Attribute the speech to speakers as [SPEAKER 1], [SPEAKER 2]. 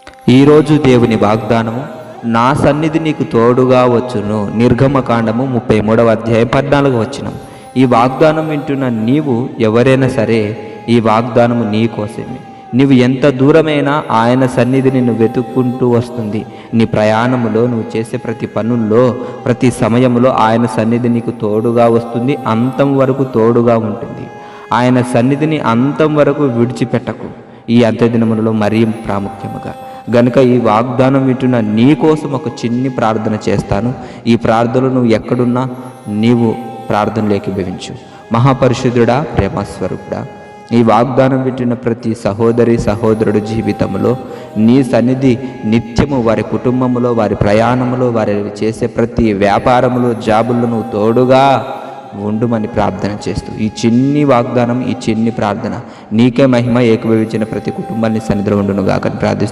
[SPEAKER 1] ఈరోజు దేవుని వాగ్దానము, నా సన్నిధి నీకు తోడుగా వచ్చును. నిర్గమకాండము 33వ అధ్యాయం 14వ వచనం. ఈ వాగ్దానం వింటున్న నీవు ఎవరైనా సరే, ఈ వాగ్దానము నీ కోసమే. నీవు ఎంత దూరమైనా ఆయన సన్నిధి నిన్ను వెతుక్కుంటూ వస్తుంది. నీ ప్రయాణములో, నువ్వు చేసే ప్రతి పనుల్లో, ప్రతి సమయంలో ఆయన సన్నిధి నీకు తోడుగా వస్తుంది. అంతం వరకు తోడుగా ఉంటుంది. ఆయన సన్నిధిని అంతం వరకు విడిచిపెట్టకు. ఈ అంత్యదినములలో మరీ ప్రాముఖ్యముగా గనుక ఈ వాగ్దానం వింటున్న నీ కోసం ఒక చిన్ని ప్రార్థన చేస్తాను. ఈ ప్రార్థనలు నువ్వు ఎక్కడున్నా నీవు ప్రార్థనలు ఏకీభవించు. మహాపరిశుద్ధుడా, ప్రేమస్వరూపుడా, ఈ వాగ్దానం వింటున్న ప్రతి సహోదరి సహోదరుడు జీవితంలో నీ సన్నిధి నిత్యము వారి కుటుంబంలో, వారి ప్రయాణంలో, వారి చేసే ప్రతి వ్యాపారంలో, జాబుల్లో నువ్వు తోడుగా ఉండుమని ప్రార్థన చేస్తూ ఈ చిన్ని వాగ్దానం, ఈ చిన్ని ప్రార్థన నీకే మహిమ ఏకీభవించిన ప్రతి కుటుంబాన్ని సన్నిధిలో ఉండునుగాక ప్రార్థిస్తూ